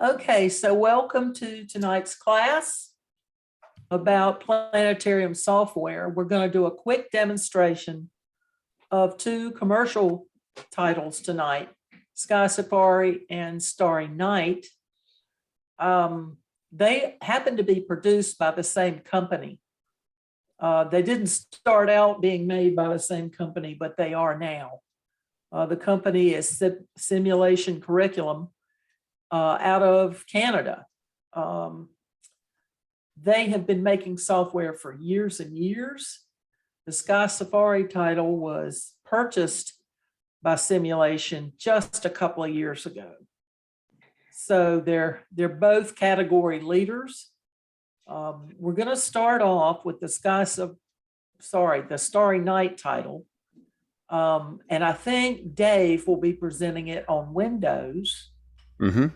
Okay, so welcome to tonight's class about Planetarium software. We're going to do a quick demonstration of two commercial titles tonight, SkySafari and Starry Night. They happen to be produced by the same company. They didn't start out being made by the same company, but they are now. The company is Simulation Curriculum out of Canada. They have been making software for years and years. The SkySafari title was purchased by Simulation just a couple of years ago. So they're both category leaders. We're going to start off with the Starry Night title. And I think Dave will be presenting it on Windows. Mm-hmm.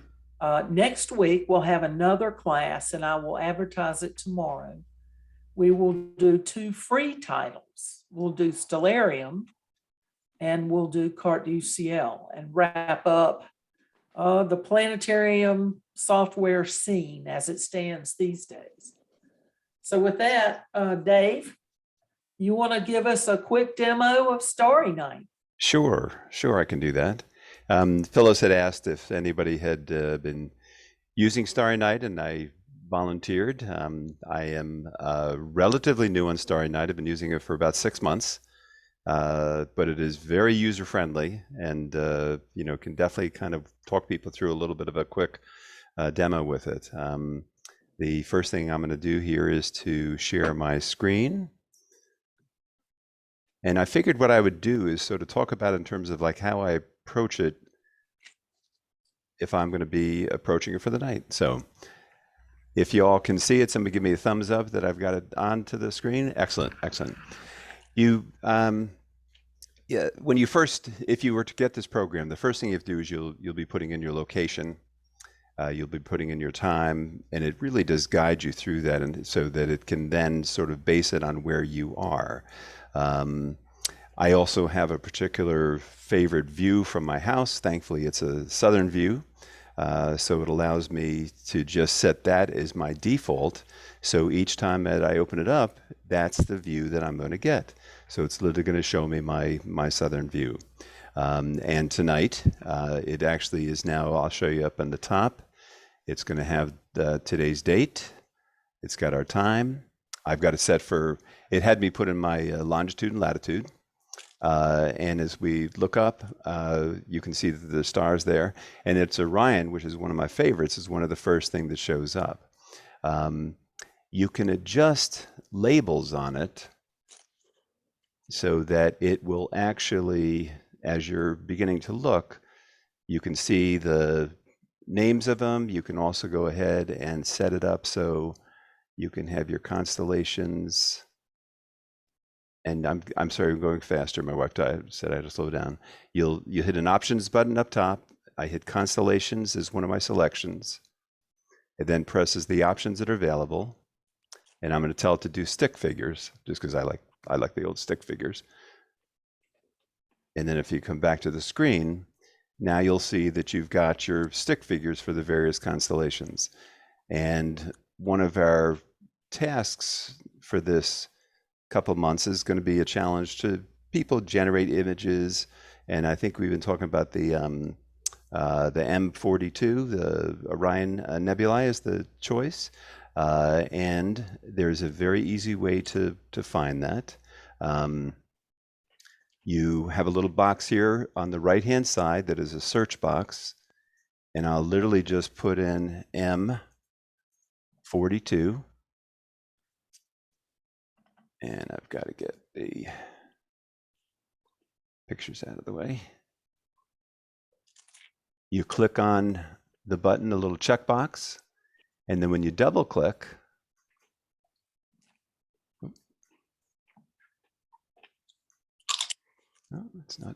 Next week, we'll have another class, and I will advertise it tomorrow. We will do two free titles. We'll do Stellarium, and we'll do Carte du Ciel, and wrap up the planetarium software scene as it stands these days. So with that, Dave, you want to give us a quick demo of Starry Night? Sure, I can do that. Phyllis had asked if anybody had been using Starry Night, and I volunteered. I am relatively new on Starry Night. I've been using it for about 6 months, but it is very user-friendly, and can definitely kind of talk people through a little bit of a quick demo with it. The first thing I'm going to do here is to share my screen. And I figured what I would do is sort of talk about in terms of like how I approach it if I'm going to be approaching it for the night. So if you all can see it, somebody give me a thumbs up that I've got it onto the screen. Excellent. You, when you first, if you were to get this program, the first thing you have to do is you'll be putting in your location. You'll be putting in your time, and it really does guide you through that, and so that it can then sort of base it on where you are. I also have a particular favorite view from my house. Thankfully, it's a southern view, so it allows me to just set that as my default. So each time that I open it up, that's the view that I'm going to get. So it's literally going to show me my southern view. And tonight, it actually is now, I'll show you up on the top. It's going to have today's date. It's got our time. I've got it set for, it had me put in my longitude and latitude. And as we look up, you can see the stars there. And it's Orion, which is one of my favorites, is one of the first things that shows up. You can adjust labels on it so that it will actually, as you're beginning to look, you can see the names of them. You can also go ahead and set it up so you can have your constellations. And I'm sorry, I'm going faster. My wife said I had to slow down. You hit an options button up top. I hit constellations as one of my selections. It then presses the options that are available. And I'm going to tell it to do stick figures, just because I like the old stick figures. And then if you come back to the screen, now you'll see that you've got your stick figures for the various constellations. And one of our tasks for this couple of months is going to be a challenge to people generate images. And I think we've been talking about the M42, the Orion Nebulae is the choice. And there's a very easy way to find that. You have a little box here on the right-hand side that is a search box. And I'll literally just put in M42. And I've got to get the pictures out of the way. You click on the button, a little checkbox, and then when you double click, no, it's not.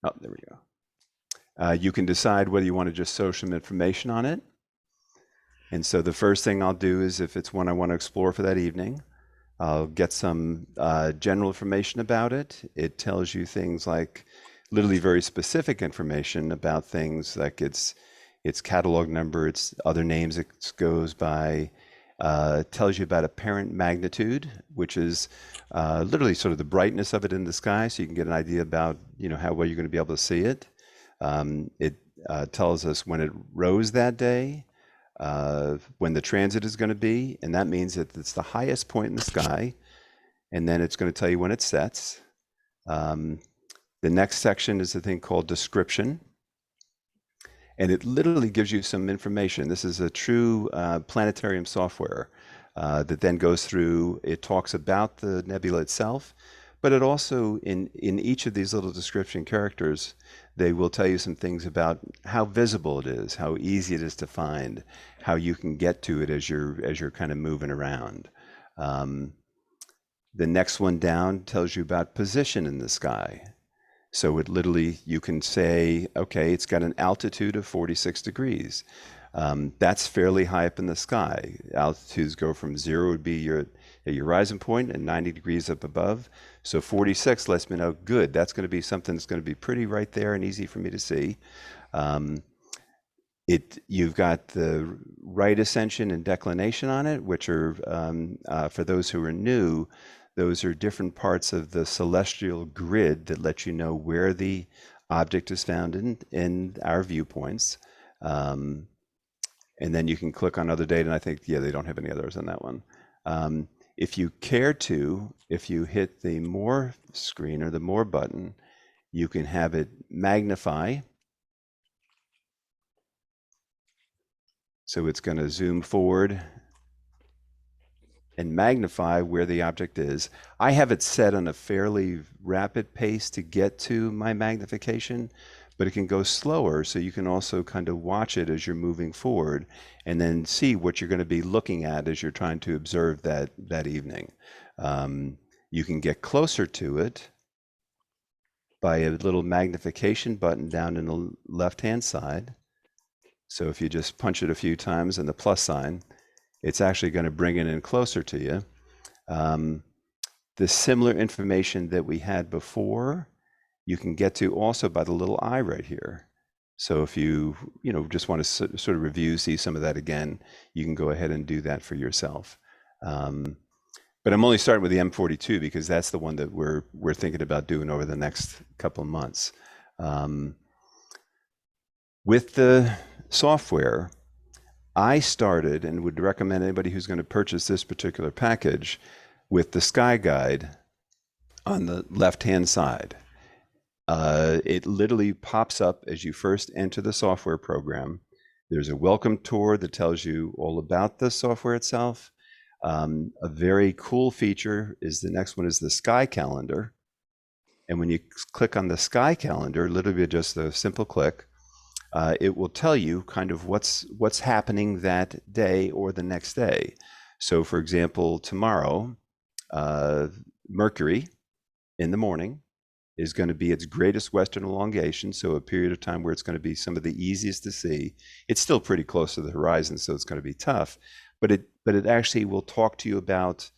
Oh, there we go. You can decide whether you want to just show some information on it. And so the first thing I'll do is, if it's one I want to explore for that evening, I'll get some general information about it. It tells you things like literally very specific information about things like its catalog number, its other names it goes by, tells you about apparent magnitude, which is literally sort of the brightness of it in the sky, so you can get an idea about, you know, how well you're going to be able to see it. It tells us when it rose that day, when the transit is going to be, and that means that it's the highest point in the sky, and then it's going to tell you when it sets. The next section is a thing called description, and it literally gives you some information. This is a true planetarium software that then goes through, it talks about the nebula itself, but it also, in each of these little description characters, they will tell you some things about how visible it is, how easy it is to find, how you can get to it as you're kind of moving around. The next one down tells you about position in the sky. So it literally, you can say, okay, it's got an altitude of 46 degrees. That's fairly high up in the sky. Altitudes go from 0 would be your horizon point and 90 degrees up above. So 46 lets me know, good, that's going to be something that's going to be pretty right there and easy for me to see. You've got the right ascension and declination on it, which are, for those who are new, those are different parts of the celestial grid that let you know where the object is found in our viewpoints. And then you can click on other data, and I think, yeah, they don't have any others on that one. If you care to, if you hit the More screen or the More button, you can have it magnify. So it's going to zoom forward and magnify where the object is. I have it set on a fairly rapid pace to get to my magnification, but it can go slower, so you can also kind of watch it as you're moving forward and then see what you're going to be looking at as you're trying to observe that evening. You can get closer to it by a little magnification button down in the left-hand side. So if you just punch it a few times and the plus sign, it's actually going to bring it in closer to you. The similar information that we had before, you can get to also by the little eye right here. So if you just want to sort of review, see some of that again, you can go ahead and do that for yourself. But I'm only starting with the M42 because that's the one that we're thinking about doing over the next couple of months. With the software, I started and would recommend anybody who's going to purchase this particular package with the Sky Guide on the left-hand side. It literally pops up as you first enter the software program. There's a welcome tour that tells you all about the software itself. A very cool feature is the next one is the Sky Calendar. And when you click on the Sky Calendar, literally just a simple click, it will tell you kind of what's happening that day or the next day. So for example, tomorrow, Mercury in the morning is going to be its greatest western elongation, so a period of time where it's going to be some of the easiest to see. It's still pretty close to the horizon, so it's going to be tough, but it actually will talk to you about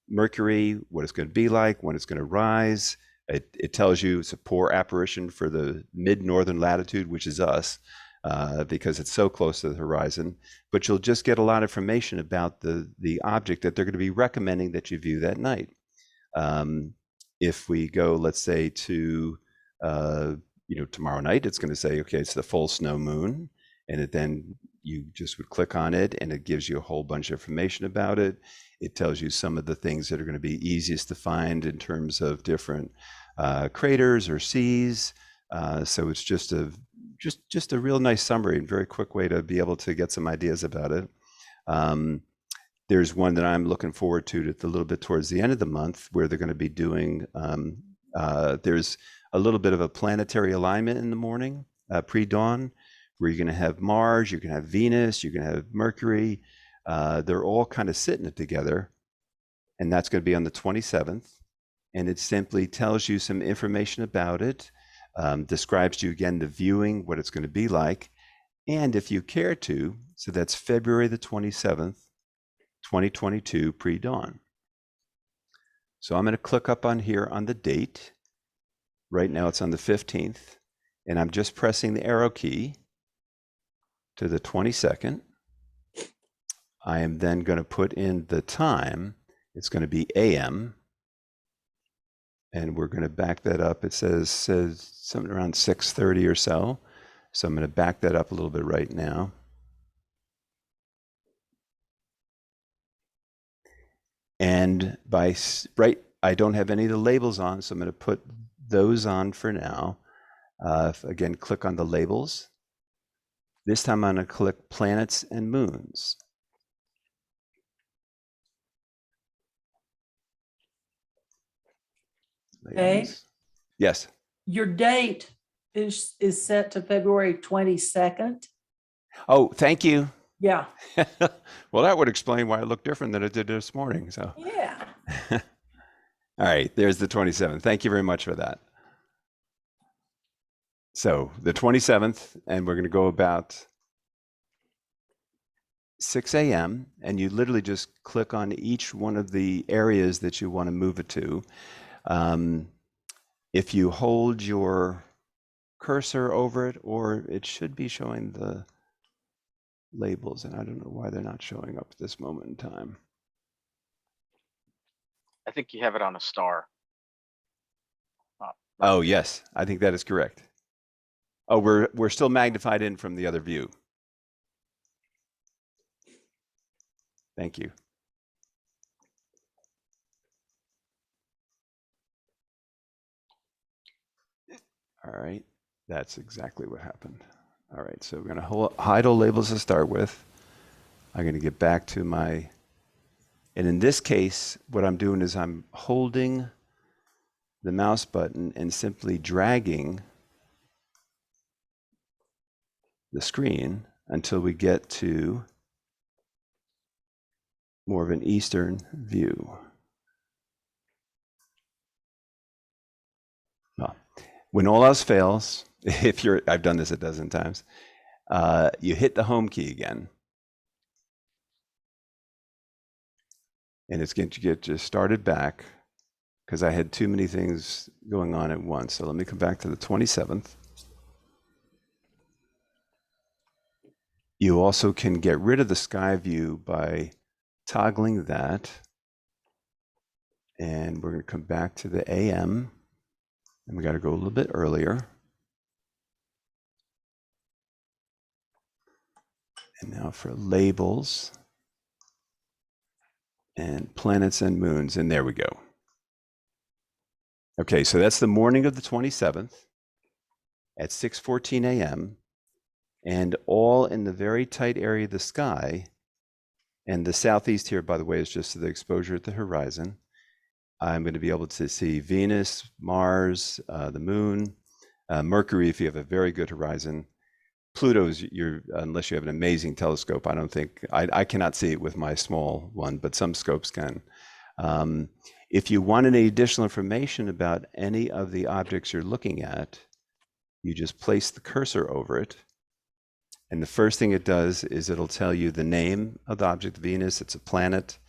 Mercury, what it's going to be like, when it's going to rise. It tells you it's a poor apparition for the mid-northern latitude, which is us, because it's so close to the horizon. But you'll just get a lot of information about the object that they're going to be recommending that you view that night. If we go, let's say, to tomorrow night, it's going to say, okay, it's the full snow moon, and then you just would click on it, and it gives you a whole bunch of information about it. It tells you some of the things that are going to be easiest to find in terms of different craters or seas. So it's just a real nice summary and very quick way to be able to get some ideas about it. There's one that I'm looking forward to a little bit towards the end of the month, where they're going to be doing, there's a little bit of a planetary alignment in the morning, pre-dawn, where you're going to have Mars, you can have Venus, you can have Mercury. They're all kind of sitting together, and that's going to be on the 27th. And it simply tells you some information about it, describes to you again the viewing, what it's going to be like. And if you care to, so that's February the 27th, 2022, pre-dawn. So I'm going to click up on here on the date. Right now it's on the 15th, and I'm just pressing the arrow key to the 22nd. I am then going to put in the time. It's going to be AM, and we're going to back that up. It says something around 6:30 or so. So I'm going to back that up a little bit right now. And I don't have any of the labels on, so I'm going to put those on for now. Again, click on the labels. This time I'm going to click planets and moons. Labels. Yes. Your date is set to February 22nd. Oh, thank you. Yeah. Well, that would explain why it looked different than it did this morning. So Yeah. all right, there's the 27th. Thank you very much for that. So the 27th, and we're going to go about 6 a.m. and you literally just click on each one of the areas that you want to move it to. If you hold your cursor over it, or it should be showing the labels, and I don't know why they're not showing up at this moment in time. I think you have it on a star. Oh, yes, I think that is correct. Oh, we're still magnified in from the other view. Thank you. All right, that's exactly what happened. All right, so we're going to hide all labels to start with. I'm going to get back to my, and in this case, what I'm doing is I'm holding the mouse button and simply dragging the screen until we get to more of an eastern view. Well, when all else fails, I've done this a dozen times, you hit the home key again. And it's going to get you started back because I had too many things going on at once. So let me come back to the 27th. You also can get rid of the sky view by toggling that. And we're going to come back to the AM. And we got to go a little bit earlier. And now for labels and planets and moons. And there we go. Okay, so that's the morning of the 27th at 6:14 a.m. and all in the very tight area of the sky. And the southeast here, by the way, is just the exposure at the horizon. I'm going to be able to see Venus, Mars, the moon, Mercury if you have a very good horizon. Pluto's, unless you have an amazing telescope, I cannot see it with my small one, but some scopes can. If you want any additional information about any of the objects you're looking at, you just place the cursor over it. And the first thing it does is it'll tell you the name of the object, Venus. It's a planet,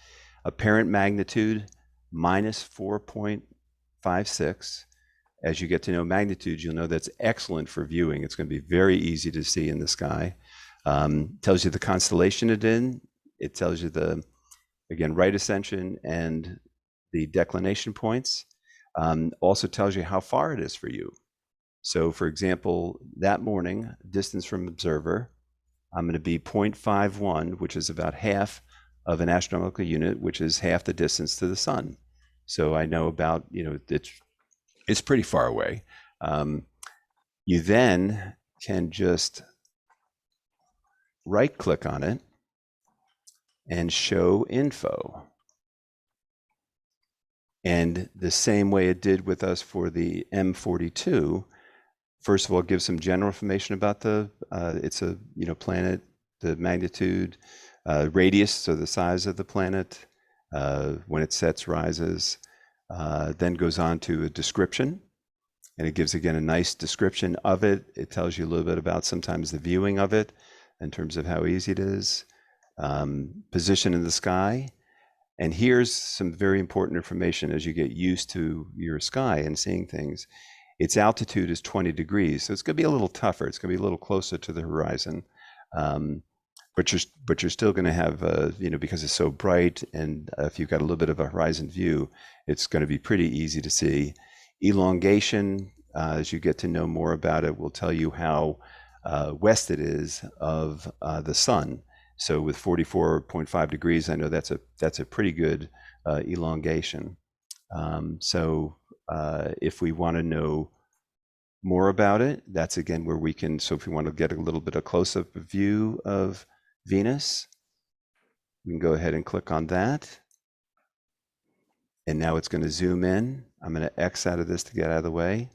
apparent magnitude minus 4.56. As you get to know magnitudes, you'll know that's excellent for viewing. It's going to be very easy to see in the sky. Tells you the constellation it's in. It tells you the, again, right ascension and the declination points. Also tells you how far it is for you. So for example, that morning, distance from observer, I'm going to be 0.51, which is about half of an astronomical unit, which is half the distance to the sun. So I know about, it's pretty far away. You then can just right click on it and show info. And the same way it did with us for the M42, first of all, give some general information about it's a planet, the magnitude, radius, so the size of the planet, when it sets, rises, then goes on to a description, and it gives again a nice description of it. It tells you a little bit about sometimes the viewing of it in terms of how easy it is, position in the sky. And here's some very important information as you get used to your sky and seeing things. Its altitude is 20 degrees, so it's going to be a little tougher. It's going to be a little closer to the horizon, but you're still going to have you know, because it's so bright, and if you've got a little bit of a horizon view, it's going to be pretty easy to see. Elongation, as you get to know more about it, will tell you how west it is of the sun. So with 44.5 degrees, I know that's a pretty good elongation. So if we want to know more about it, that's again where we can, so if we want to get a little bit of close-up view of Venus, we can go ahead and click on that. And now it's going to zoom in. I'm going to X out of this to get out of the way.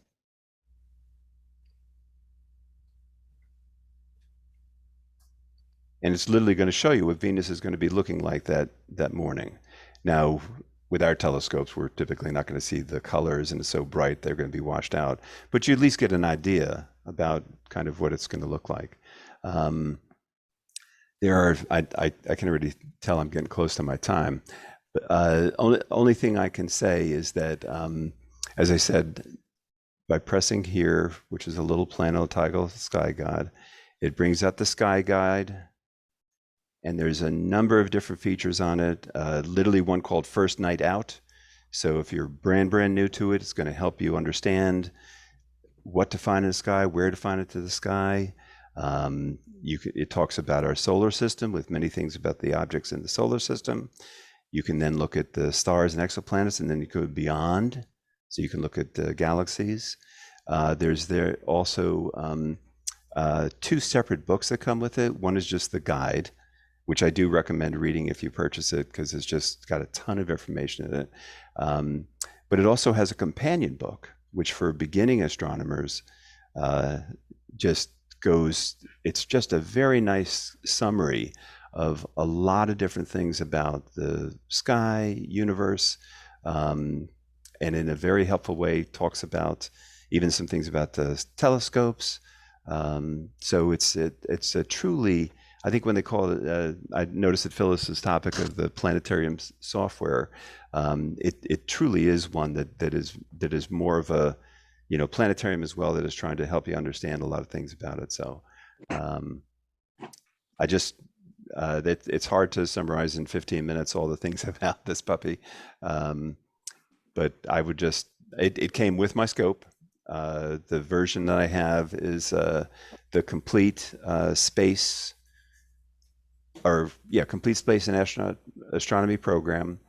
And it's literally going to show you what Venus is going to be looking like that morning. Now, with our telescopes, we're typically not going to see the colors, and it's so bright they're going to be washed out. But you at least get an idea about kind of what it's going to look like. There are, I can already tell I'm getting close to my time. Only thing I can say is that, as I said, by pressing here, which is a little Planetarium sky guide, it brings up the sky guide. And there's a number of different features on it, literally one called First Night Out. So if you're brand new to it, it's going to help you understand what to find in the sky, where to find it to the sky. It talks about our solar system with many things about the objects in the solar system. You can then look at the stars and exoplanets, and then you go beyond. So you can look at the galaxies. There's also two separate books that come with it. One is just the guide, which I do recommend reading if you purchase it, because it's just got a ton of information in it. But it also has a companion book, which for beginning astronomers just goes, it's just a very nice summary of a lot of different things about the sky, universe, and in a very helpful way talks about even some things about the telescopes. So it's a truly, I think when they call it, I noticed that Phyllis's topic of the Planetarium software, it truly is one that is more of a, you know, Planetarium as well, that is trying to help you understand a lot of things about it. So it's hard to summarize in 15 minutes all the things about this puppy, but I would just, it came with my scope. The version that I have is the complete space, complete space and astronomy program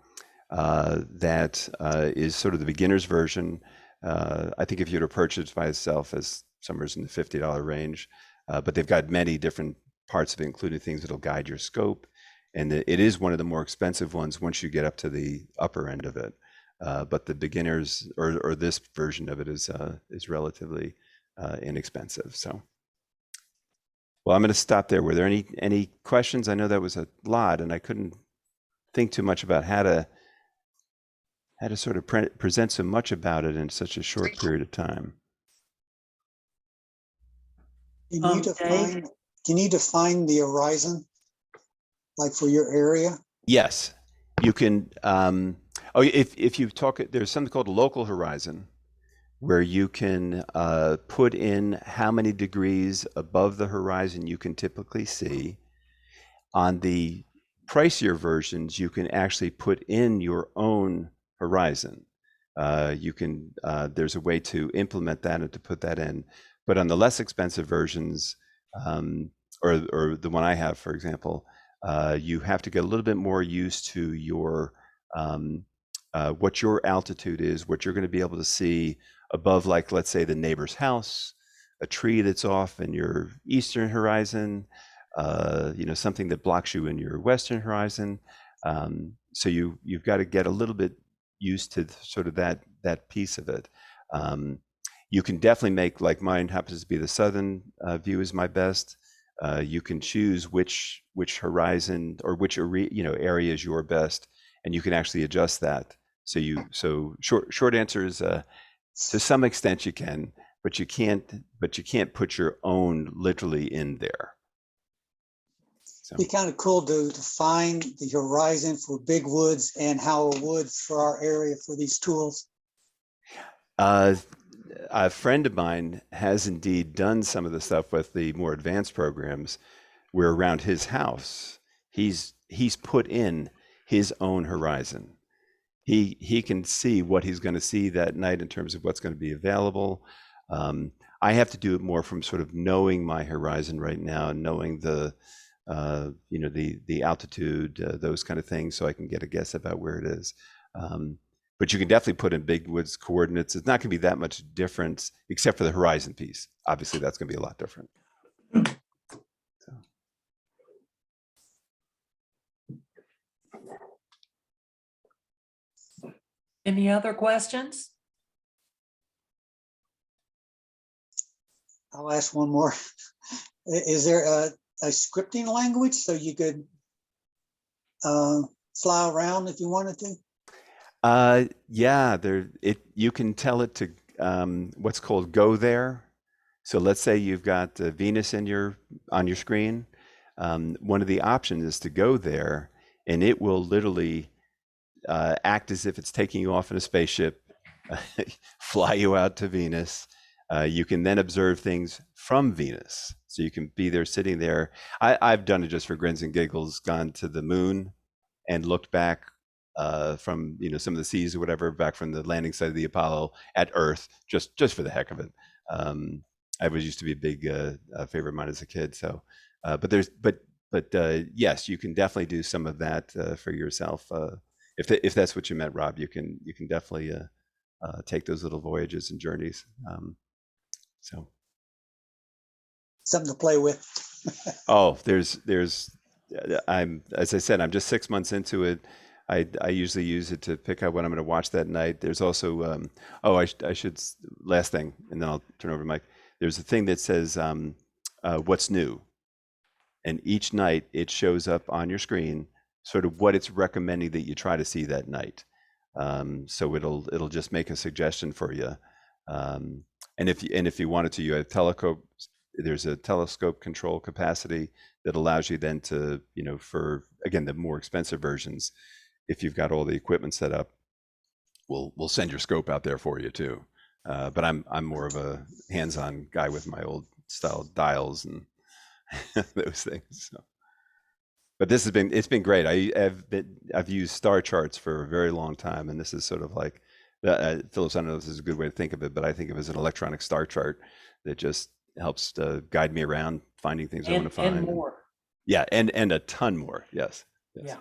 that is sort of the beginner's version. I think if you were to purchase by itself, as somewhere in the $50 range, but they've got many different parts of it, including things that'll guide your scope. And it is one of the more expensive ones once you get up to the upper end of it. But the beginners or this version of it is relatively inexpensive. So, well, I'm going to stop there. Were there any questions? I know that was a lot, and I couldn't think too much about how to sort of present so much about it in such a short period of time. Can you define the horizon, like for your area? Yes, you can. If you talk, there's something called a local horizon, where you can put in how many degrees above the horizon you can typically see. On the pricier versions, you can actually put in your own horizon. You can, there's a way to implement that and to put that in. But on the less expensive versions, or the one I have, for example, you have to get a little bit more used to your what your altitude is, what you're going to be able to see above, like, let's say, the neighbor's house, a tree that's off in your eastern horizon, you know, something that blocks you in your western horizon. So you've got to get a little bit used to sort of that piece of it. You can definitely make, like mine happens to be the southern view is my best. You can choose which horizon or which area is your best, and you can actually adjust that. So short answer is to some extent you can, but you can't put your own literally in there. So. It'd be kind of cool to find the horizon for big woods and how woods for our area for these tools. a friend of mine has indeed done some of the stuff with the more advanced programs where around his house, he's put in his own horizon. He can see what he's going to see that night in terms of what's going to be available. I have to do it more from sort of knowing my horizon right now, knowing the the altitude, those kind of things, so I can get a guess about where it is. But you can definitely put in Big Woods coordinates. It's not going to be that much difference, except for the horizon piece. Obviously, that's going to be a lot different. So. Any other questions? I'll ask one more. Is there a scripting language so you could fly around if you wanted to? Yeah, you can tell it to what's called go there. So let's say you've got Venus on your screen. One of the options is to go there, and it will literally act as if it's taking you off in a spaceship, fly you out to Venus. You can then observe things from Venus. So you can be there sitting there. I've done it just for grins and giggles, gone to the moon and looked back from some of the seas or whatever, back from the landing site of the Apollo at Earth, just for the heck of it. I was used to be a big favorite of mine as a kid. So, but yes, you can definitely do some of that for yourself. If that's what you meant, Rob, you can definitely take those little voyages and journeys. So something to play with. Oh, as I said, I'm just 6 months into it. I usually use it to pick out what I'm going to watch that night. There's also, I should, last thing, and then I'll turn over to Mike. There's a thing that says, what's new? And each night it shows up on your screen, sort of what it's recommending that you try to see that night. So it'll just make a suggestion for you. And if you wanted to, you have telescopes. There's a telescope control capacity that allows you then to, for, again, the more expensive versions, if you've got all the equipment set up, we'll send your scope out there for you too. But I'm more of a hands-on guy with my old style dials and those things. So. But it's been great. I've used star charts for a very long time, and this is sort of like, Phyllis, I don't know if this is a good way to think of it, but I think of it as an electronic star chart that just helps guide me around finding things I want to find. And more. Yeah, and a ton more. Yes. Yeah.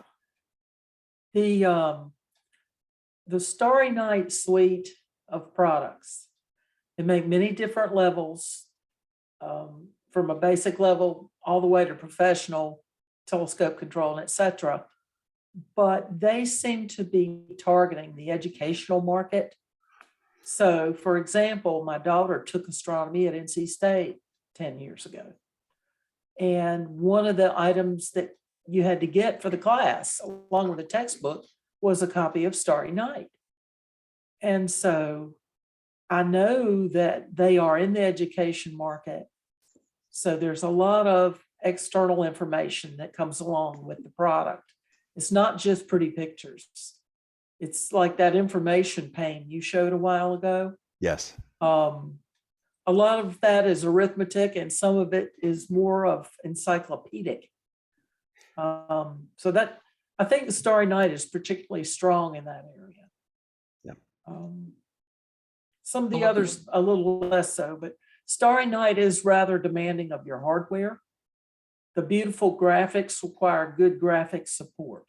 The Starry Night suite of products, they make many different levels, from a basic level all the way to professional, telescope control, and etc. But they seem to be targeting the educational market. So, for example, my daughter took astronomy at NC State 10 years ago. And one of the items that you had to get for the class, along with the textbook, was a copy of Starry Night. And so I know that they are in the education market. So there's a lot of external information that comes along with the product. It's not just pretty pictures. It's like that information pane you showed a while ago. Yes. A lot of that is arithmetic, and some of it is more of encyclopedic. So that, I think the Starry Night is particularly strong in that area. Yeah. Some of the others a little less so, but Starry Night is rather demanding of your hardware. The beautiful graphics require good graphics support.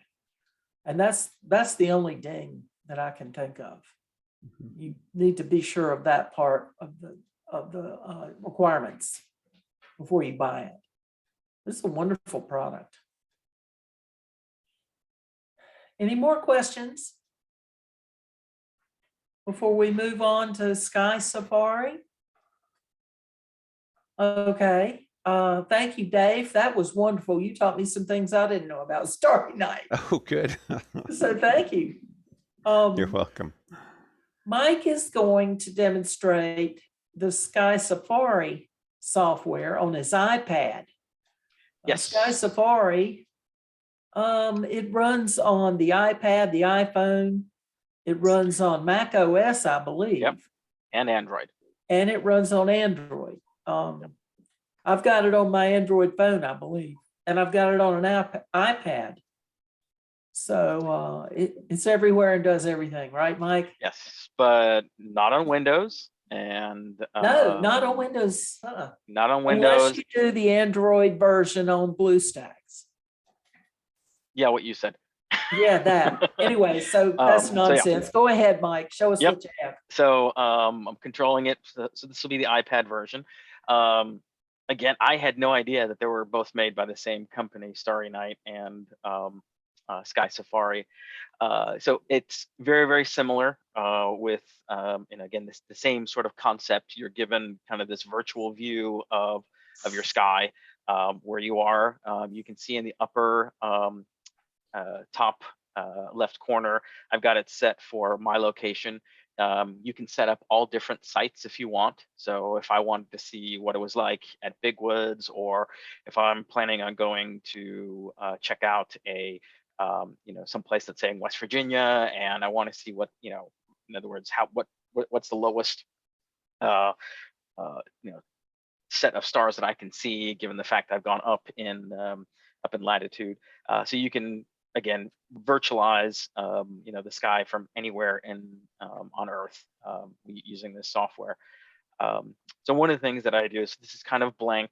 And that's the only ding that I can think of. Mm-hmm. You need to be sure of that part of the requirements before you buy it. This is a wonderful product. Any more questions before we move on to SkySafari? Okay. Thank you, Dave. That was wonderful. You taught me some things I didn't know about Starry Night. Oh, good. So thank you. You're welcome. Mike is going to demonstrate the SkySafari software on his iPad. Yes. SkySafari, it runs on the iPad, the iPhone. It runs on Mac OS, I believe. Yep. And Android. and it runs on Android. I've got it on my Android phone, I believe, and I've got it on an iPad. So it's everywhere and does everything, right, Mike? Yes, but not on Windows, and No, not on Windows. not on Unless Windows. you do the Android version on BlueStacks. Yeah, what you said. Yeah, that. Anyway, so that's So yeah. nonsense. Go ahead, Mike. Show us Yep. what you have. So I'm controlling it. So this will be the iPad version. Again, I had no idea that they were both made by the same company, Starry Night and SkySafari. So it's very, very similar with, and again, the same sort of concept. You're given kind of this virtual view of your sky where you are. You can see in the upper top left corner, I've got it set for my location. You can set up all different sites if you want. So if I wanted to see what it was like at Big Woods, or if I'm planning on going to check out a someplace, let's say in West Virginia, and I want to see what, in other words, what's the lowest set of stars that I can see, given the fact I've gone up in latitude. So you can, again, virtualize the sky from anywhere on Earth using this software. So one of the things that I do is, this is kind of blank,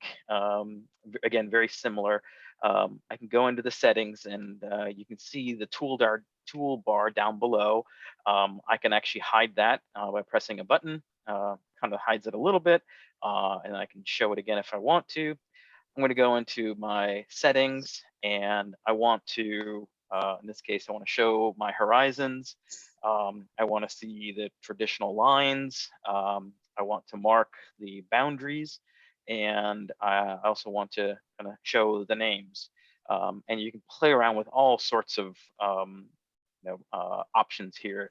again, very similar. I can go into the settings, and you can see the toolbar down below. I can actually hide that by pressing a button. Kind of hides it a little bit, and I can show it again if I want to. I'm going to go into my settings, and I want to, in this case, I want to show my horizons. I want to see the traditional lines. I want to mark the boundaries, and I also want to kind of show the names. And you can play around with all sorts of options here.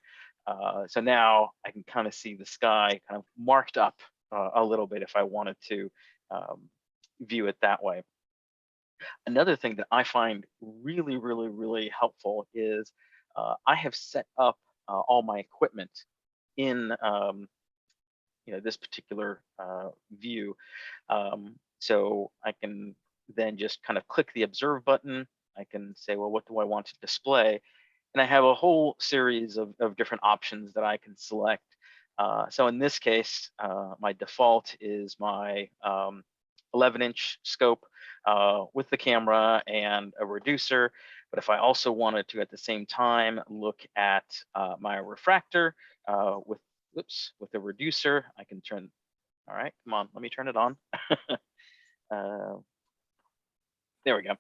So now I can kind of see the sky kind of marked up a little bit if I wanted to view it that way. Another thing that I find really, really, really helpful is I have set up all my equipment in this particular view. So I can then just kind of click the observe button. I can say, well, what do I want to display? And I have a whole series of different options that I can select. So in this case, my default is my 11-inch scope with the camera and a reducer. But if I also wanted to, at the same time, look at my refractor with the reducer, I can turn. All right, come on, let me turn it on. There we go.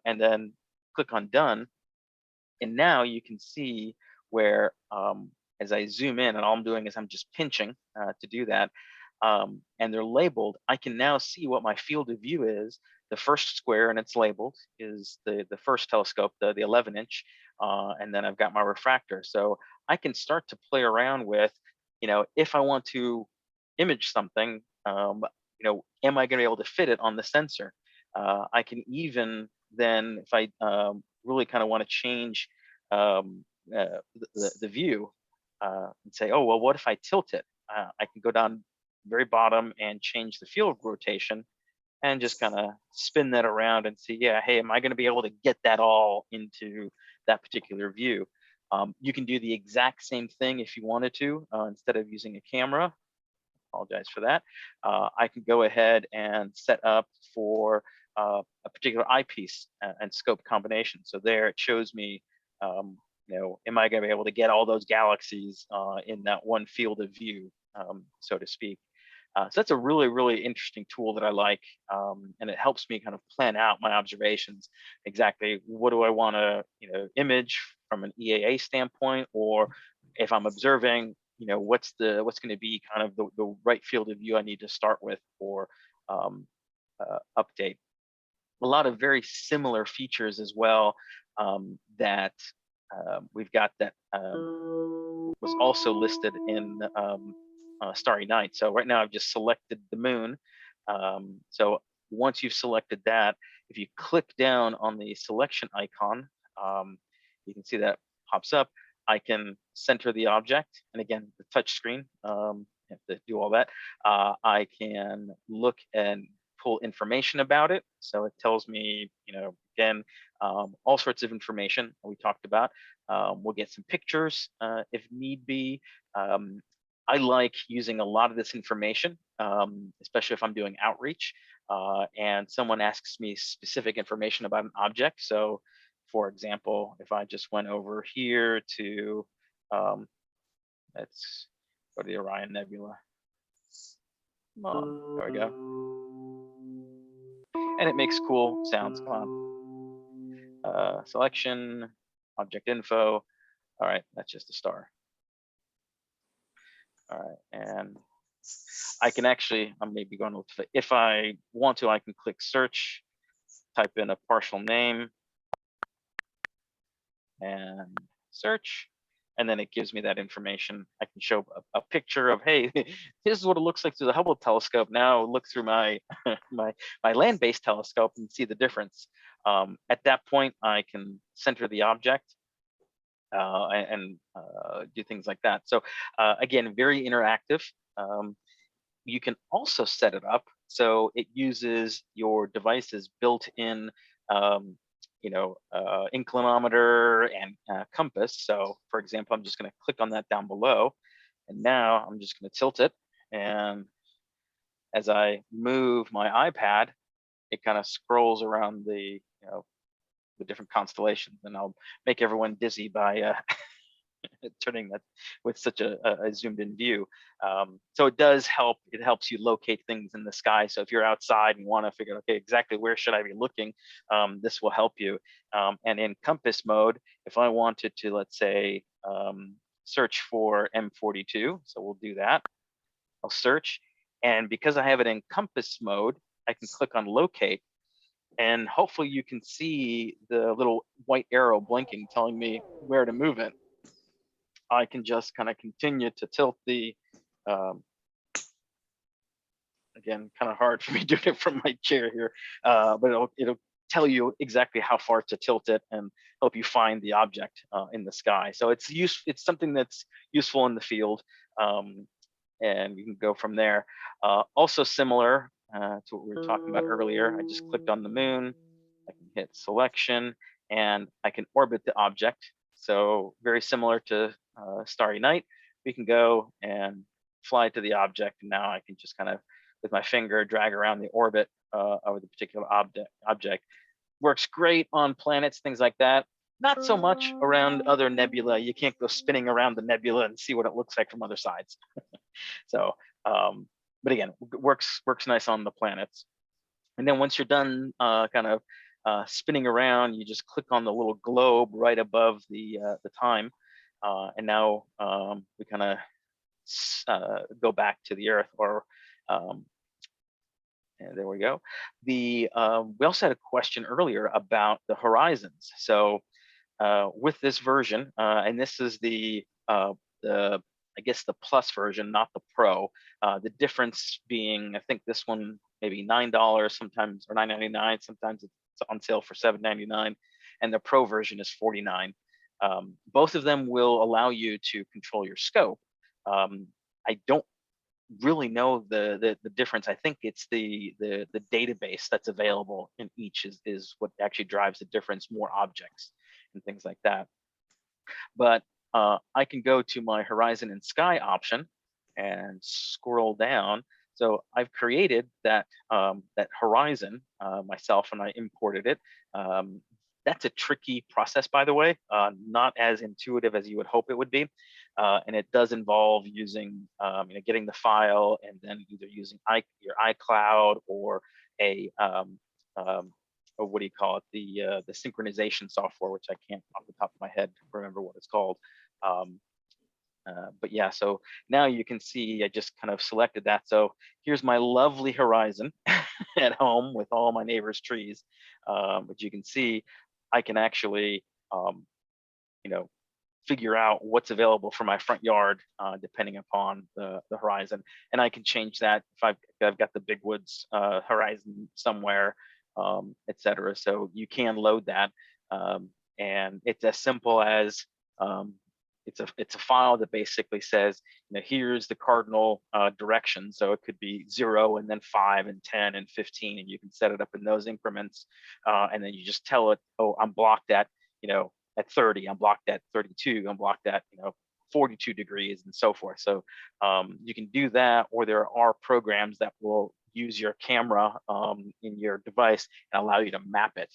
And then click on done. And now you can see where, as I zoom in, and all I'm doing is I'm just pinching to do that, and they're labeled, I can now see what my field of view is. The first square, and it's labeled, is the first telescope, the 11-inch, and then I've got my refractor. So I can start to play around with, if I want to image something, am I going to be able to fit it on the sensor? I can even then, if I really kind of want to change the view and say, oh, well, what if I tilt it? I can go down very bottom and change the field rotation and just kind of spin that around and see, yeah, hey, am I going to be able to get that all into that particular view? You can do the exact same thing if you wanted to, instead of using a camera. Apologize for that. I can go ahead and set up for a particular eyepiece and scope combination. So there it shows me, am I going to be able to get all those galaxies in that one field of view, so to speak. So that's a really, really interesting tool that I like, and it helps me kind of plan out my observations. Exactly what do I want to, image from an EAA standpoint, or if I'm observing, what's going to be kind of the right field of view I need to start with for update. A lot of very similar features as well that we've got that was also listed in Starry Night. So right now I've just selected the moon. So once you've selected that, if you click down on the selection icon, you can see that pops up. I can center the object, and again, the touch screen have to do all that. I can look and pull information about it. So it tells me, again, all sorts of information we talked about. We'll get some pictures if need be. I like using a lot of this information, especially if I'm doing outreach and someone asks me specific information about an object. So for example, if I just went over here to, let's go to the Orion Nebula. Come on, there we go. And it makes cool sounds. Come on. Selection, object info. All right, that's just a star. All right, and I can actually, I'm maybe going to look for, if I want to, I can click search, type in a partial name, and search, and then it gives me that information. I can show a picture of, hey, this is what it looks like through the Hubble telescope. Now look through my my land-based telescope and see the difference. At that point, I can center the object and do things like that. So again, very interactive. You can also set it up so it uses your device's built-in inclinometer and compass. So for example, I'm just going to click on that down below, and now I'm just going to tilt it, and as I move my iPad, it kind of scrolls around the different constellations, and I'll make everyone dizzy by turning that with such a zoomed in view. So it does help. It helps you locate things in the sky. So if you're outside and want to figure out, okay, exactly where should I be looking, this will help you. And in compass mode, if I wanted to, let's say, search for M42, so we'll do that. I'll search, and because I have it in compass mode, I can click on locate, and hopefully you can see the little white arrow blinking telling me where to move it. I can just kind of continue to tilt the, again, kind of hard for me doing it from my chair here, but it'll tell you exactly how far to tilt it and help you find the object in the sky. So it's something that's useful in the field, and you can go from there. Also similar to what we were talking about earlier, I just clicked on the moon, I can hit selection, and I can orbit the object. So very similar to Starry Night, we can go and fly to the object, and now I can just kind of, with my finger, drag around the orbit of the particular object. Works great on planets, things like that. Not so much around other nebula. You can't go spinning around the nebula and see what it looks like from other sides. So, but again, works nice on the planets. And then once you're done spinning around, you just click on the little globe right above the time, and now we kind of go back to the Earth, or and there we go. We also had a question earlier about the horizons. So with this version, and this is the I guess the plus version, not the pro. The difference being, I think this one maybe $9 sometimes, or $9.99. Sometimes it's on sale for $7.99, and the pro version is $49. Both of them will allow you to control your scope. I don't really know the difference. I think it's the database that's available in each is what actually drives the difference, more objects and things like that. But I can go to my horizon and sky option and scroll down. So I've created that that horizon myself, and I imported it. That's a tricky process, by the way, not as intuitive as you would hope it would be. And it does involve using, getting the file and then either using your iCloud or or what do you call it, the synchronization software, which I can't off the top of my head remember what it's called. But yeah, so now you can see I just kind of selected that. So here's my lovely horizon at home with all my neighbors' trees. But you can see I can actually, figure out what's available for my front yard depending upon the horizon. And I can change that if I've got the big woods horizon somewhere, etc. So you can load that. And it's as simple as it's a file that basically says, here's the cardinal direction. So it could be 0 and then 5 and 10 and 15, and you can set it up in those increments. And then you just tell it, oh, I'm blocked at, at 30, I'm blocked at 32, I'm blocked at, 42 degrees and so forth. So you can do that, or there are programs that will use your camera in your device and allow you to map it.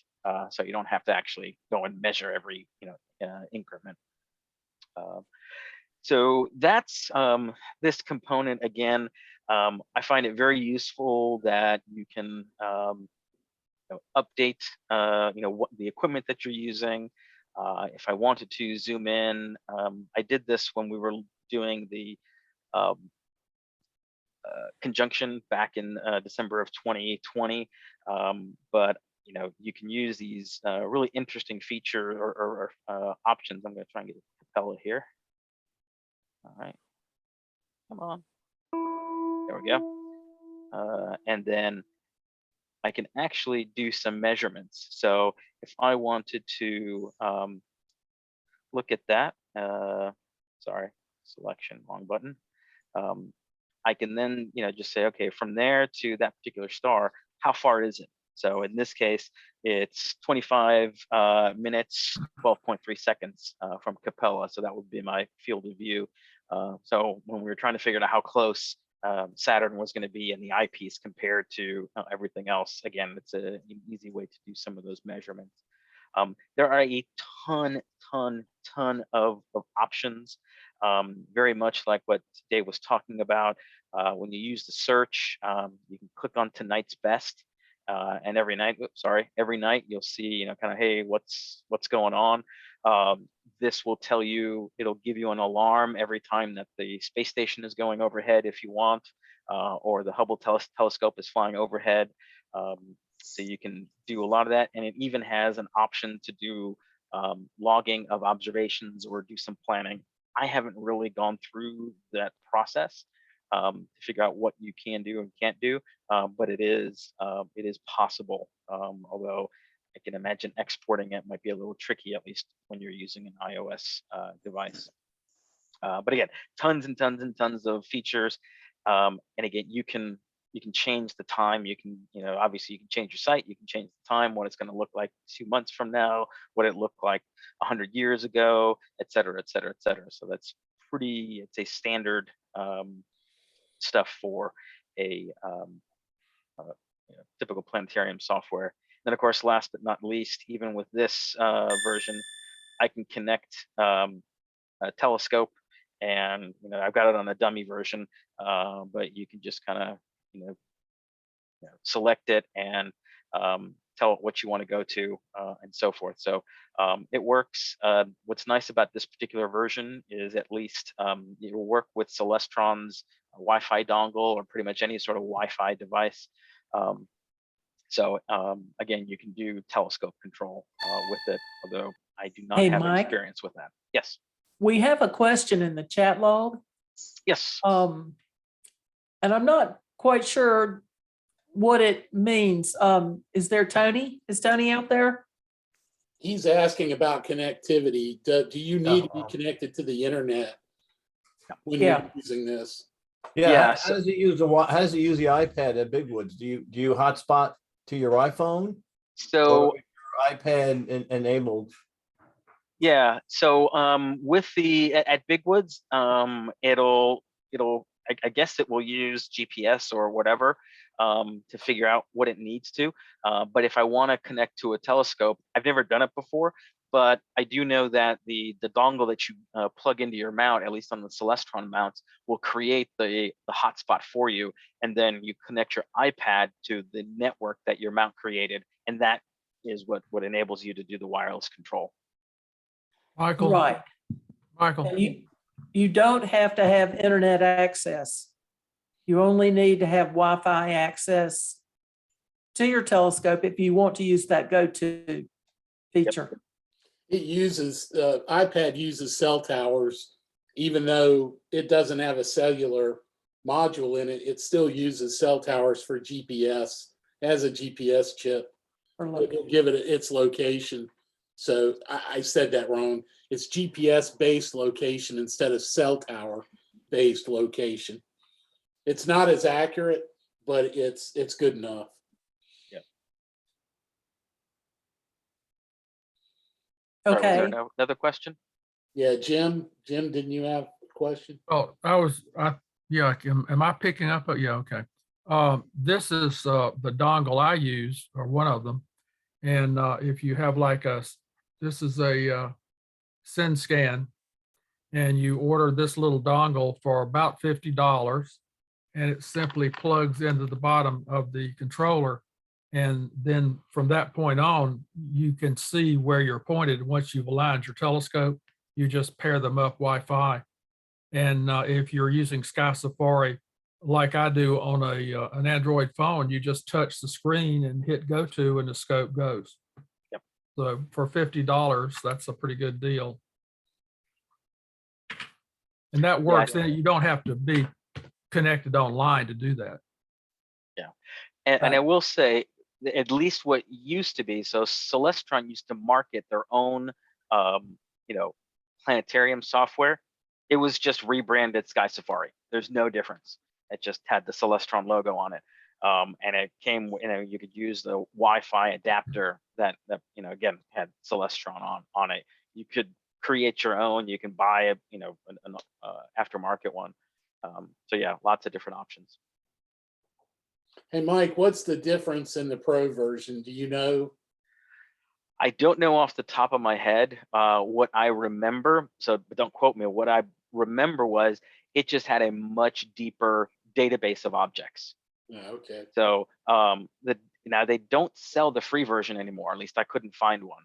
So you don't have to actually go and measure every, increment. So that's this component. Again, I find it very useful that you can update what the equipment that you're using. If I wanted to zoom in, I did this when we were doing the conjunction back in December of 2020, but you can use these really interesting feature or options. I'm going to try and get a Capella here. All right, come on. There we go. And then I can actually do some measurements. So if I wanted to look at that, sorry, selection, wrong button. I can then, just say, okay, from there to that particular star, how far is it? So in this case, it's 25 minutes, 12.3 seconds from Capella. So that would be my field of view. So when we were trying to figure out how close Saturn was going to be in the eyepiece compared to everything else, again, it's an easy way to do some of those measurements. There are a ton of options, very much like what Dave was talking about. When you use the search, you can click on tonight's best, and every night you'll see, kind of, hey, what's going on. This will tell you, it'll give you an alarm every time that the space station is going overhead if you want, or the Hubble telescope is flying overhead. So you can do a lot of that, and it even has an option to do logging of observations or do some planning. I haven't really gone through that process to figure out what you can do and can't do, but it is possible. Although I can imagine exporting it might be a little tricky, at least when you're using an iOS device. But again, tons and tons of features, and again, you can change the time. You can, obviously you can change your site, you can change the time, what it's going to look like 2 months from now, what it looked like 100 years ago, et cetera, et cetera, et cetera. So that's it's a standard stuff for a typical planetarium software. Then of course, last but not least, even with this version, I can connect a telescope, and I've got it on a dummy version, but you can just kind of select it and tell it what you want to go to, and so forth. So it works. What's nice about this particular version is at least it will work with Celestron's Wi-Fi dongle or pretty much any sort of Wi-Fi device. So again, you can do telescope control with it, although I do not have Mike, experience with that. Yes. We have a question in the chat log. Yes. And I'm not quite sure what it means. Is there Tony? Is Tony out there? He's asking about connectivity. Do you need to be connected to the internet when you're using this? Yeah, How does it use the iPad at Big Woods? Do you hotspot to your iPhone? So your iPad enabled. Yeah. So with the at Big Woods, it'll I guess it will use GPS or whatever to figure out what it needs to. But if I want to connect to a telescope, I've never done it before, but I do know that the dongle that you plug into your mount, at least on the Celestron mounts, will create the hotspot for you, and then you connect your iPad to the network that your mount created, and that is what enables you to do the wireless control. Michael. Right. Michael. And you don't have to have internet access. You only need to have Wi-Fi access to your telescope if you want to use that go-to feature. It uses, iPad uses cell towers, even though it doesn't have a cellular module in it, it still uses cell towers for GPS, as a GPS chip. It'll give it its location. So I said that wrong. It's GPS-based location instead of cell tower-based location. It's not as accurate, but it's good enough. Sorry, was there Okay, another question? Yeah, Jim, didn't you have a question? Oh, yeah, am I picking up? Yeah, okay. This is the dongle I use, or one of them. And if you have like this is a Send Scan, and you order this little dongle for about $50, and it simply plugs into the bottom of the controller. And then from that point on, you can see where you're pointed. Once you've aligned your telescope, you just pair them up Wi-Fi. And if you're using SkySafari, like I do on an Android phone, you just touch the screen and hit go to, and the scope goes. Yep. So for $50, that's a pretty good deal. And that works. And you don't have to be connected online to do that. Yeah. And I will say, at least what used to be, so Celestron used to market their own, Planetarium software. It was just rebranded SkySafari. There's no difference. It just had the Celestron logo on it. And it came, you could use the Wi-Fi adapter that again, had Celestron on it. You could create your own. You can buy an aftermarket one. So yeah, lots of different options. Hey, Mike, what's the difference in the Pro version? Do you know? I don't know off the top of my head what I remember. So don't quote me. What I remember was it just had a much deeper database of objects. Oh, okay. So now they don't sell the free version anymore. At least I couldn't find one.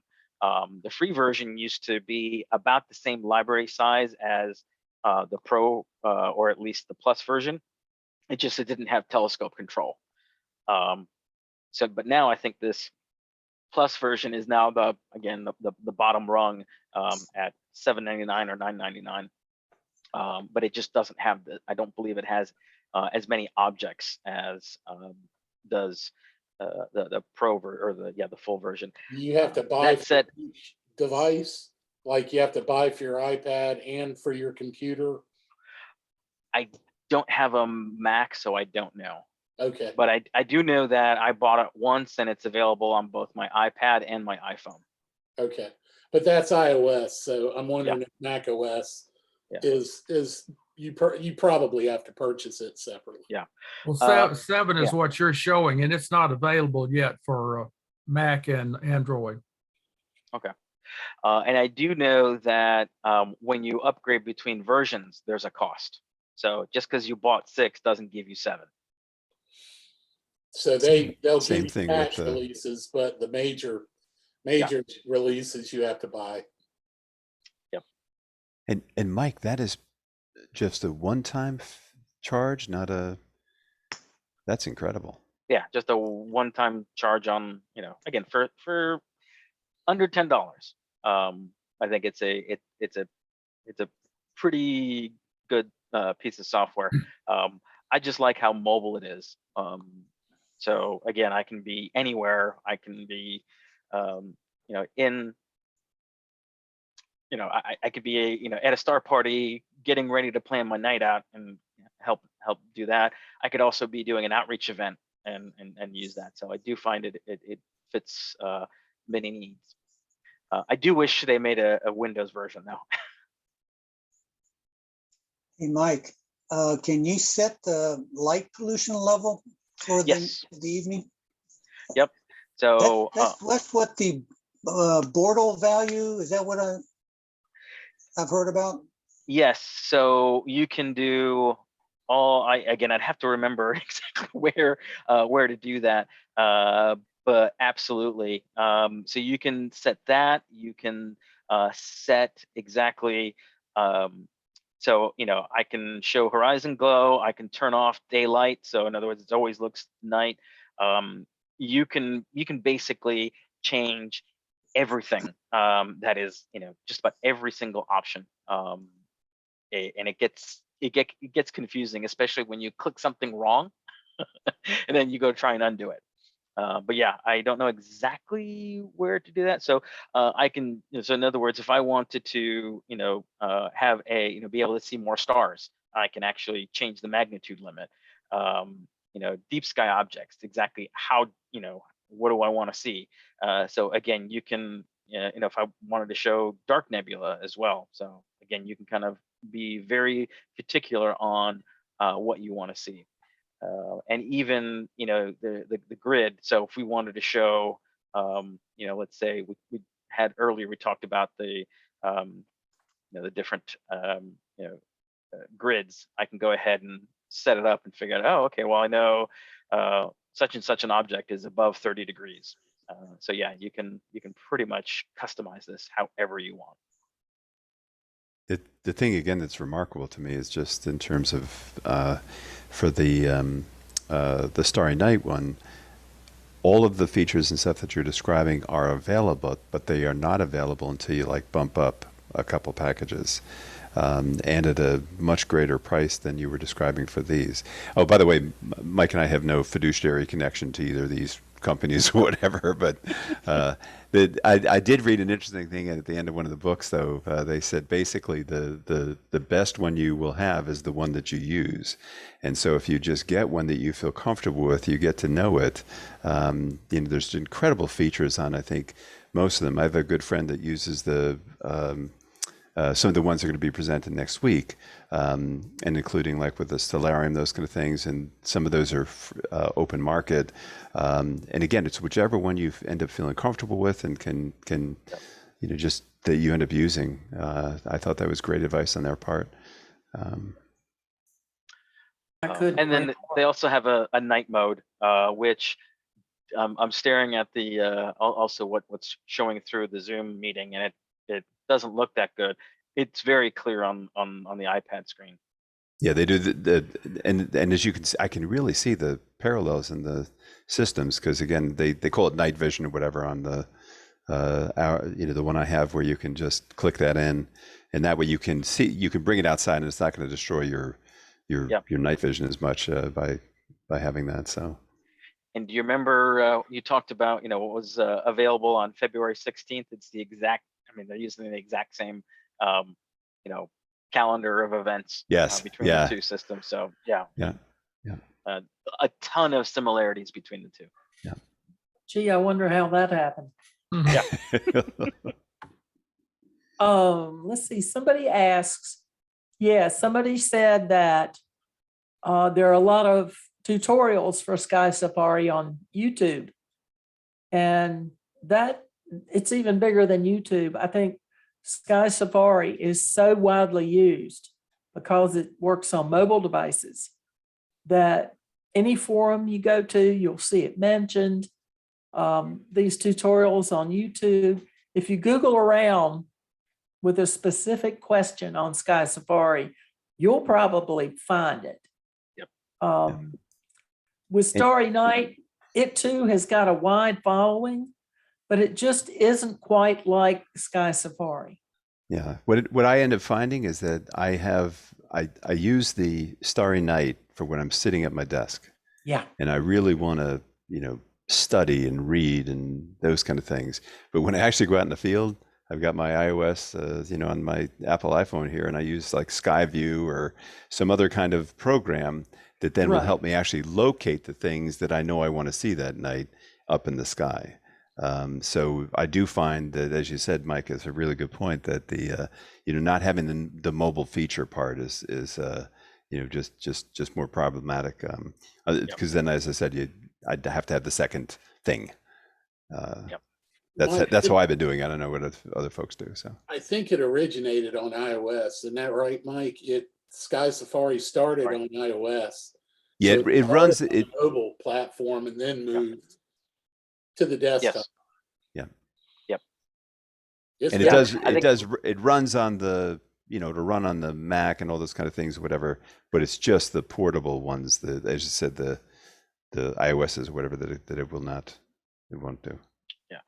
The free version used to be about the same library size as the Pro or at least the Plus version. It didn't have telescope control. But now I think this Plus version is now the bottom rung at $7.99 or $9.99. But it just doesn't have I don't believe it has as many objects as does the Pro or the full version. You have to buy That said, for each device, like you have to buy for your iPad and for your computer. I don't have a Mac, so I don't know. Okay. But I do know that I bought it once, and it's available on both my iPad and my iPhone. Okay, but that's iOS, so I'm wondering if Mac OS is you probably have to purchase it separately. Yeah. Well, 7 is what you're showing, and it's not available yet for Mac and Android. Okay. And I do know that when you upgrade between versions, there's a cost. So just because you bought 6 doesn't give you 7. So they'll Same give you thing patch with the- releases, but the major releases you have to buy. Yep. And Mike, that is just a one-time charge, not a. That's incredible. Yeah, just a one-time charge on, again, for under $10. I think it's a pretty good piece of software. I just like how mobile it is. So again, I can be anywhere. I can be, I could be at a star party, getting ready to plan my night out and help do that. I could also be doing an outreach event and use that. So I do find it fits many needs. I do wish they made a Windows version though. Hey, Mike, can you set the light pollution level for the evening? Yep. So that's what the Bortle value, is that what I've heard about? yes. So you can do I'd have to remember exactly where to do that. But absolutely. So you can set that. You can set exactly. So I can show horizon glow. I can turn off daylight. So in other words, it always looks night. You can basically change everything. That is just about every single option. And it gets confusing, especially when you click something wrong and then you go try and undo it. But yeah, I don't know exactly where to do that. So I can, so in other words, if I wanted to, have be able to see more stars, I can actually change the magnitude limit. Deep sky objects, exactly how, what do I want to see? So again, you can, if I wanted to show dark nebula as well. So again, you can kind of be very particular on what you want to see. And even the grid. So if we wanted to show, let's say we had earlier, we talked about the the different grids. I can go ahead and set it up and figure out, oh, okay, well, I know such and such an object is above 30 degrees. So yeah, you can pretty much customize this however you want. The thing again that's remarkable to me is just in terms of for the Starry Night one, all of the features and stuff that you're describing are available, but they are not available until you like bump up a couple packages, and at a much greater price than you were describing for these. Oh, by the way, Mike and I have no fiduciary connection to either of these companies or whatever, but I did read an interesting thing at the end of one of the books, though. They said basically the best one you will have is the one that you use. And so if you just get one that you feel comfortable with, you get to know it. There's incredible features on, I think, most of them. I have a good friend that uses the some of the ones that are going to be presented next week, and including like with the Stellarium, those kind of things, and some of those are open market. And again, it's whichever one you end up feeling comfortable with and can just that you end up using. I thought that was great advice on their part. I couldn't And then agree they more. also have a night mode, which I'm staring at the also what's showing through the Zoom meeting, and it doesn't look that good. It's very clear on the iPad screen. Yeah, they do and as you can see, I can really see the parallels in the systems, because again, they call it night vision or whatever on the the one I have, where you can just click that in, and that way you can bring it outside, and it's not going to destroy your night vision as much by having that. So. And do you remember you talked about what was available on February 16th? It's the exact. I mean, they're using the exact same calendar of events between the two systems. So yeah, a ton of similarities between the two. Yeah. Gee, I wonder how that happened. Mhm. Yeah. Let's see, somebody asks, somebody said that there are a lot of tutorials for SkySafari on YouTube, and that it's even bigger than YouTube. I think SkySafari is so widely used because it works on mobile devices that any forum you go to, you'll see it mentioned. These tutorials on YouTube, if you Google around with a specific question on SkySafari, you'll probably find it. Yep. With Starry Night, it too has got a wide following, but it just isn't quite like SkySafari. Yeah. What I end up finding is that I use the Starry Night for when I'm sitting at my desk. Yeah. And I really want to, study and read and those kind of things. But when I actually go out in the field, I've got my iOS, on my Apple iPhone here, and I use like Skyview or some other kind of program that then will help me actually locate the things that I know I want to see that night up in the sky. So I do find that, as you said, Mike, is a really good point, that the not having the mobile feature part is just more problematic, because then, as I said, I'd have to have the second thing. That's how I've been doing. I don't know what other folks do. So I think it originated on iOS. Isn't that right, Mike? SkySafari started on iOS. Yeah, so it runs on the mobile platform and then moved to the desktop. Yes. Yep. And it runs on the to run on the Mac and all those kind of things, whatever. But it's just the portable ones that, as you said, the iOSs or whatever that it won't do. Yeah.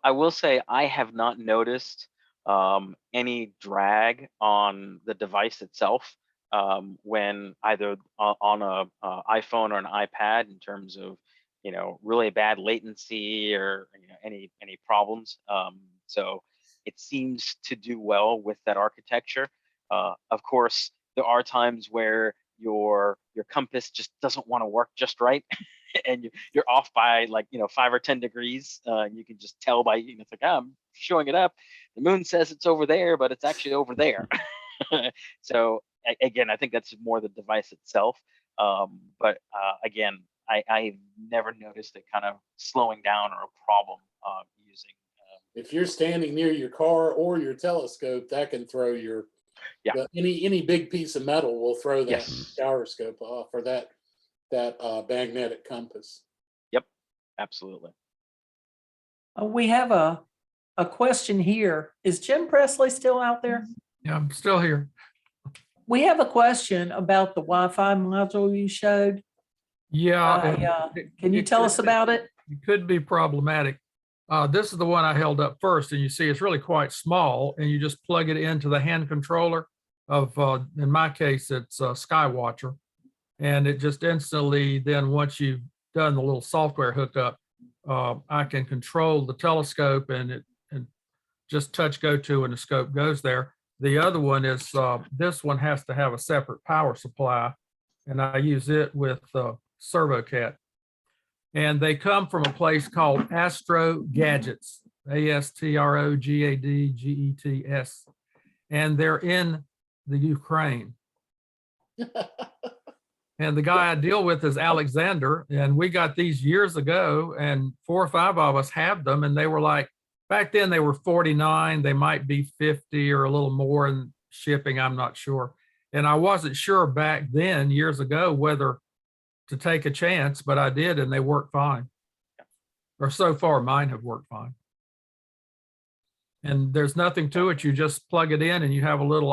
I will say I have not noticed any drag on the device itself when either on a iPhone or an iPad, in terms of really bad latency or any problems. So it seems to do well with that architecture. Of course, there are times where your compass just doesn't want to work just right, and you're off by like 5 or 10 degrees. You can just tell by it's like, oh, I'm showing it up. The moon says it's over there, but it's actually over there. So again, I think that's more the device itself. But again, I've never noticed it kind of slowing down or a problem using. If you're standing near your car or your telescope, that can throw your any big piece of metal will throw that Yes. gyroscope off, or that magnetic compass. Yep, absolutely. We have a question here. Is Jim Presley still out there? Yeah, I'm still here. We have a question about the Wi-Fi module you showed. Yeah. Can you tell us about it? It could be problematic. This is the one I held up first, and you see it's really quite small, and you just plug it into the hand controller of, in my case, it's Skywatcher. And it just instantly, then once you've done the little software hookup, I can control the telescope and just touch go to and the scope goes there. The other one is, this one has to have a separate power supply, and I use it with ServoCat. And they come from a place called Astro Gadgets, ASTROGADGETS, and they're in the Ukraine. And the guy I deal with is Alexander, and we got these years ago, and 4 or 5 of us have them, and they were like, back then they were 49, they might be 50 or a little more in shipping, I'm not sure. And I wasn't sure back then, years ago, whether to take a chance, but I did, and they work fine. Or so far, mine have worked fine. And there's nothing to it. You just plug it in, and you have a little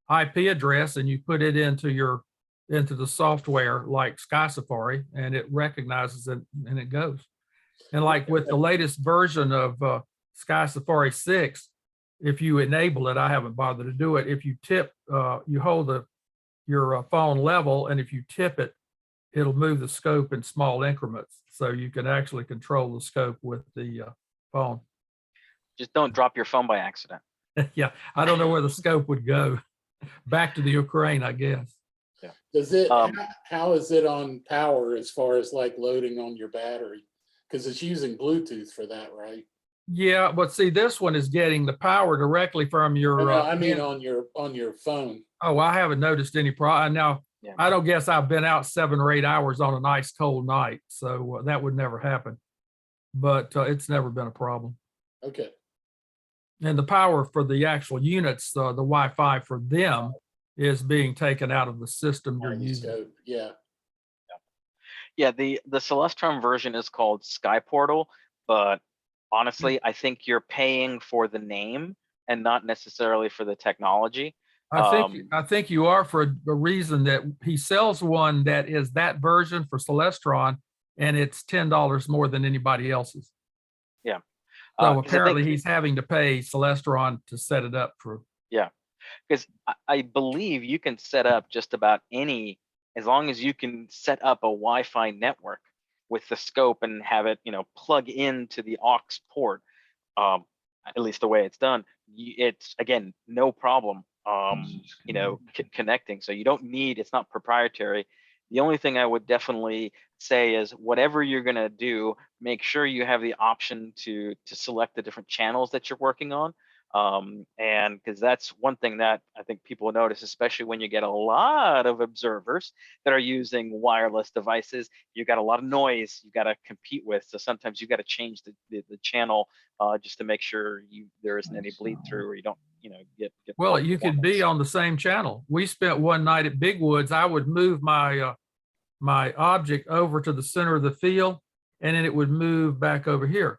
IP address, and you put it into the software like SkySafari, and it recognizes it and it goes. And like with the latest version of SkySafari 6, if you enable it, I haven't bothered to do it. If you tip, you hold your phone level, and if you tip it, it'll move the scope in small increments. So you can actually control the scope with the phone. Just don't drop your phone by accident. Yeah, I don't know where the scope would go. Back to the Ukraine, I guess. Yeah. Does it? How is it on power as far as like loading on your battery? Because it's using Bluetooth for that, right? Yeah, but see, this one is getting the power directly from your. No, I mean on your phone. Oh, I haven't noticed any problem. Now, Yeah. I don't guess I've been out 7 or 8 hours on a nice cold night, so that would never happen. But it's never been a problem. Okay. And the power for the actual units, the Wi-Fi for them, is being taken out of the system you're using. So, yeah. Yeah, the Celestron version is called Sky Portal, but honestly, I think you're paying for the name and not necessarily for the technology. I think you are, for a reason that he sells one that is that version for Celestron, and it's $10 more than anybody else's. Yeah. So apparently he's having to pay Celestron to set it up for. Yeah, because I believe you can set up just about any, as long as you can set up a Wi-Fi network with the scope and have it, plug into the aux port. At least the way it's done, it's again no problem. Connecting. So you don't need, it's not proprietary. The only thing I would definitely say is whatever you're going to do, make sure you have the option to select the different channels that you're working on. And because that's one thing that I think people notice, especially when you get a lot of observers that are using wireless devices, you got a lot of noise you got to compete with. So sometimes you got to change the channel just to make sure there isn't any bleed through, or you don't get Well, you could be on the same channel. We spent one night at Big Woods. I would move my my object over to the center of the field, and then it would move back over here.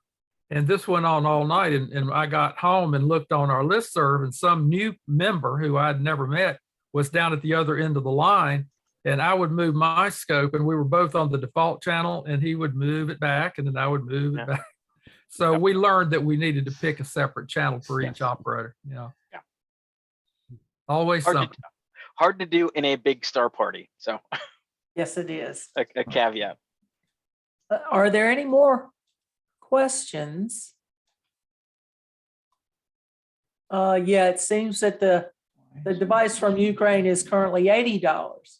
And this went on all night. And I got home and looked on our listserv, and some new member who I'd never met was down at the other end of the line. And I would move my scope, and we were both on the default channel, and he would move it back, and then I would move it back. So we learned that we needed to pick a separate channel for each operator. Yeah. Always something. Hard to do in a big star party. So Yes, it is. a caveat. Are there any more questions? Yeah, it seems that the device from Ukraine is currently $80.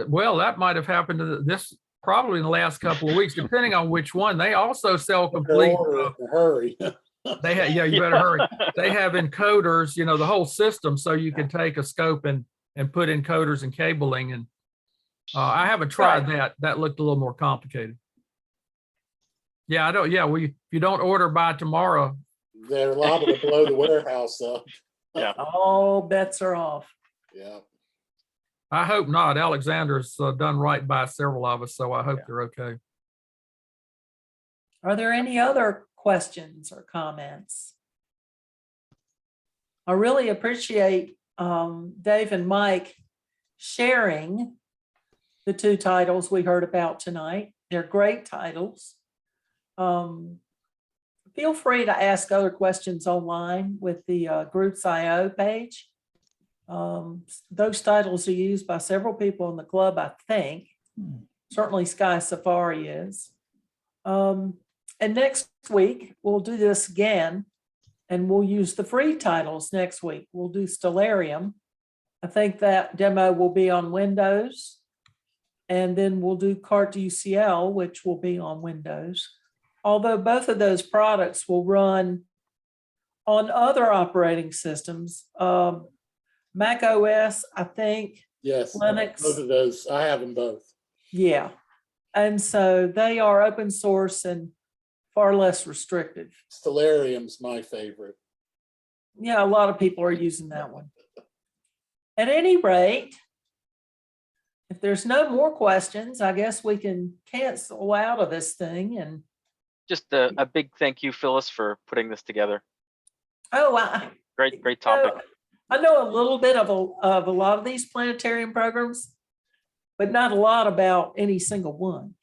Well, that might have happened to this probably in the last couple of weeks, depending on which one. They also sell complete. Order it in a hurry. They have, yeah, you better hurry. They have encoders, you know, the whole system, so you can take a scope and put encoders and cabling. And I haven't tried that. That looked a little more complicated. Yeah, I don't. Yeah, if you don't order by tomorrow, They're liable to blow the warehouse up. Yeah. All bets are off. Yeah. I hope not. Alexander's done right by several of us, so I hope they're okay. Are there any other questions or comments? I really appreciate Dave and Mike sharing the two titles we heard about tonight. They're great titles. Feel free to ask other questions online with the Groups IO page. Those titles are used by several people in the club, I think. Certainly SkySafari is. And next week, we'll do this again, and we'll use the free titles next week. We'll do Stellarium. I think that demo will be on Windows. And then we'll do CartUCL, which will be on Windows. Although both of those products will run on other operating systems. Mac OS, I think. Yes. Linux. Both of those. I have them both. Yeah. And so they are open source and far less restrictive. Stellarium's my favorite. Yeah, a lot of people are using that one. At any rate, if there's no more questions, I guess we can cancel out of this thing. And Just a big thank you, Phyllis, for putting this together. Great topic. I know a little bit of a lot of these planetarium programs, but not a lot about any single one.